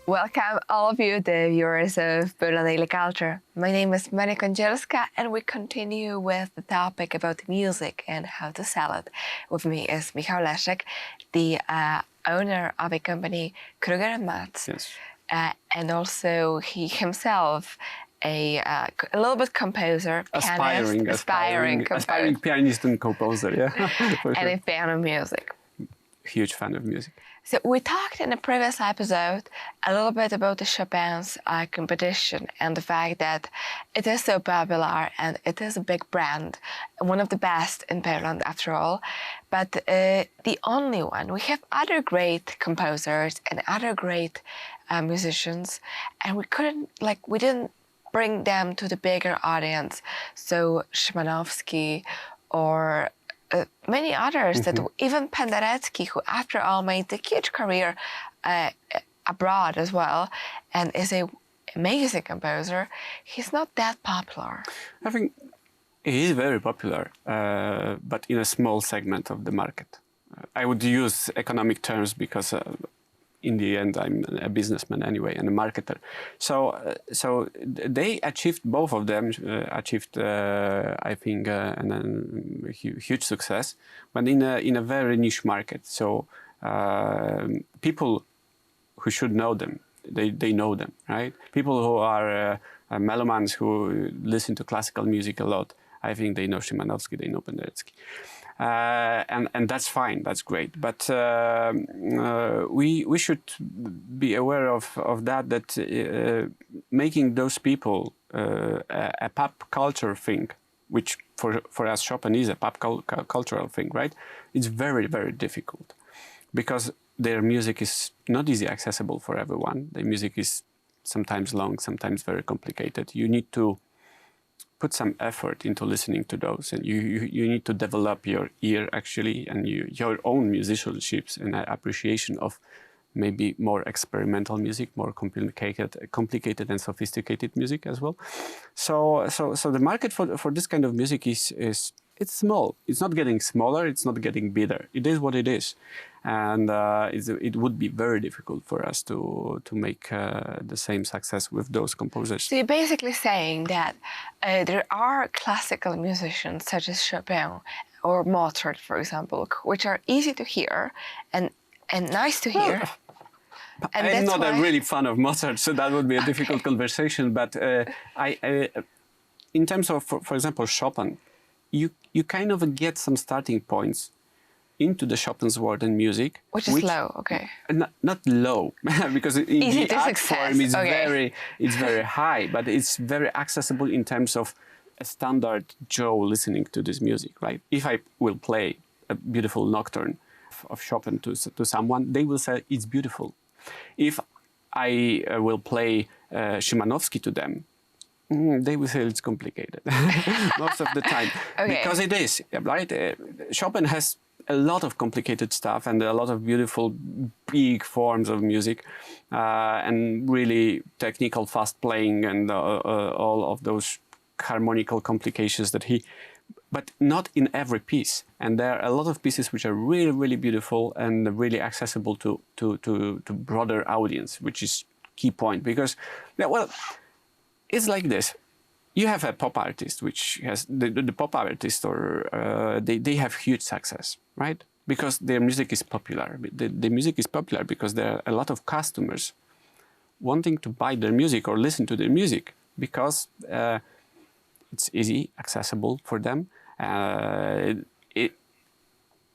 Welcome all of you, the viewers of Bula Daily Culture. My name is Maria Kondzielska and we continue with the topic about music and how to sell it. With me is Michał Leszek, the owner of a company, Kruger & Matz. Yes. And also he himself a little bit composer, pianist, aspiring pianist and composer, yeah. And a fan of music. Huge fan of music. So we talked in a previous episode a little bit about the Chopin's competition and the fact that it is so popular and it is a big brand, one of the best in Poland after all, but the only one. We have other great composers and other great musicians, and we didn't bring them to the bigger audience. So Szymanowski or many others, that even Penderecki, who after all made a huge career abroad as well, and is an amazing composer, he's not that popular. I think he is very popular, but in a small segment of the market. I would use economic terms because in the end, I'm a businessman anyway and a marketer. So they achieved, both of them achieved, I think, a huge success, but in a very niche market. So people who should know them, they know them, right? People who are melomans who listen to classical music a lot, I think they know Szymanowski, they know Penderecki. And that's fine, that's great. But we should be aware of that making those people a pop culture thing, which for us Chopin is a pop cultural thing, right? It's very, very difficult because their music is not easy accessible for everyone. Their music is sometimes long, sometimes very complicated. You need to put some effort into listening to those, and you need to develop your ear actually, and your own musicianships and appreciation of maybe more experimental music, more complicated and sophisticated music as well. So the market for this kind of music is it's small. It's not getting smaller. It's not getting bigger. It is what it is, and it would be very difficult for us to make the same success with those composers. So you're basically saying that there are classical musicians such as Chopin or Mozart, for example, which are easy to hear and nice to hear. And I'm not a really fan of Mozart, so that would be a difficult conversation. But in terms of, for example, Chopin, you kind of get some starting points into the Chopin's world and music. Which is low, okay. Not low, because in easy the art form it's very high, but it's very accessible in terms of a standard Joe listening to this music, right? If I will play a beautiful nocturne of Chopin to someone, they will say it's beautiful. If I will play Szymanowski to them, they will say it's complicated most of the time. Okay. Because it is, right? Chopin has a lot of complicated stuff and a lot of beautiful, big forms of music and really technical fast playing and all of those harmonical complications that but not in every piece. And there are a lot of pieces which are really, really beautiful and really accessible to broader audience, which is key point. Because, well, it's like this. You have a pop artist, which has the pop artist, or they have huge success, right? Because their music is popular. The music is popular because there are a lot of customers wanting to buy their music or listen to their music because it's easy, accessible for them. It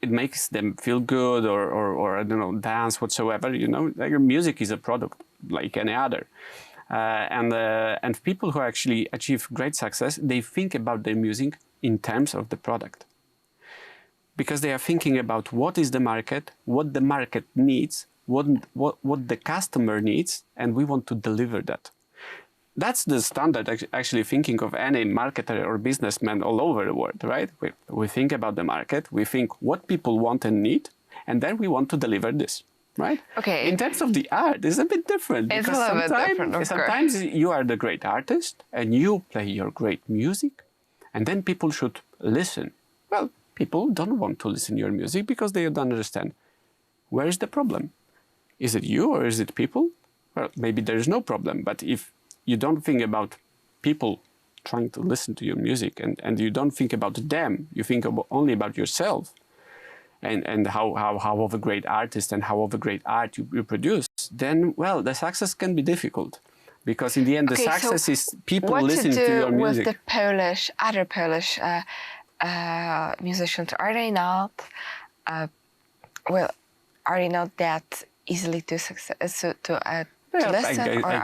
makes them feel good or I don't know, dance whatsoever. You know, like music is a product like any other. And people who actually achieve great success, they think about their music in terms of the product. Because they are thinking about what is the market, what the market needs, what the customer needs, and we want to deliver that. That's the standard actually thinking of any marketer or businessman all over the world, right? We think about the market, we think what people want and need, and then we want to deliver this. Right? Okay. In terms of the art, it's a bit different. It's a little bit different, of course. Sometimes you are the great artist and you play your great music, and then people should listen. Well, people don't want to listen to your music because they don't understand. Where is the problem? Is it you or is it people? well, maybe there is no problem. But if you don't think about people trying to listen to your music, and you don't think about them, you think only about yourself, and how of a great artist and how of a great art you produce, then, well, the success can be difficult. Because in the end, the success is people listening to your music. What to do with the other Polish musicians? Are they not, are they not that easily to listen? I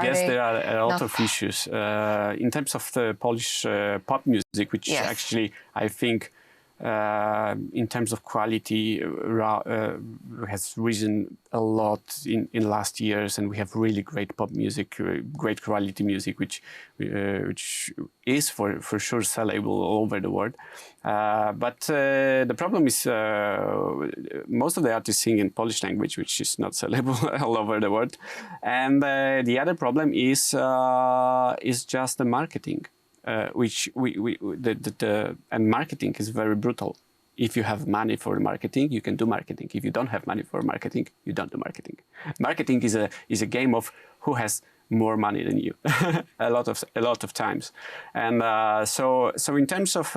guess there are a lot of issues. In terms of the Polish pop music, which actually I think in terms of quality has risen a lot in last years, and we have really great pop music, great quality music, which is for sure sellable all over the world. But the problem is most of the artists sing in Polish language, which is not sellable all over the world. And the other problem is just the marketing. And marketing is very brutal. If you have money for marketing, you can do marketing. If you don't have money for marketing, you don't do marketing. Marketing is a game of who has more money than you, a lot of times. And so in terms of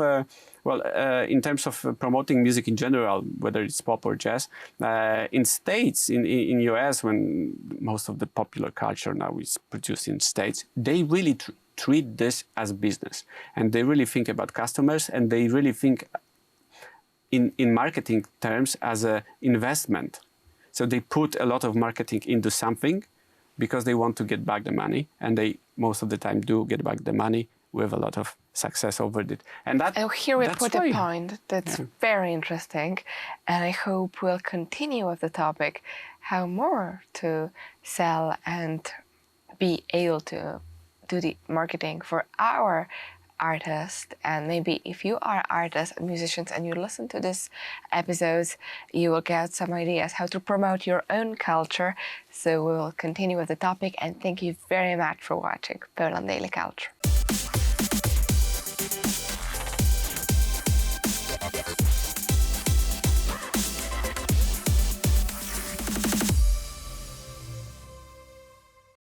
in terms of promoting music in general, whether it's pop or jazz, in States, in US, when most of the popular culture now is produced in States, they really treat this as business, and they really think about customers, and they really think in marketing terms as an investment. So they put a lot of marketing into something because they want to get back the money, and they most of the time do get back the money with a lot of success over it. And that here we put a point that's very interesting, and I hope we'll continue with the topic, how more to sell and be able to do the marketing for our artists. And maybe if you are artists and musicians and you listen to this episodes, you will get some ideas how to promote your own culture. So we will continue with the topic, and thank you very much for watching Poland Daily Culture.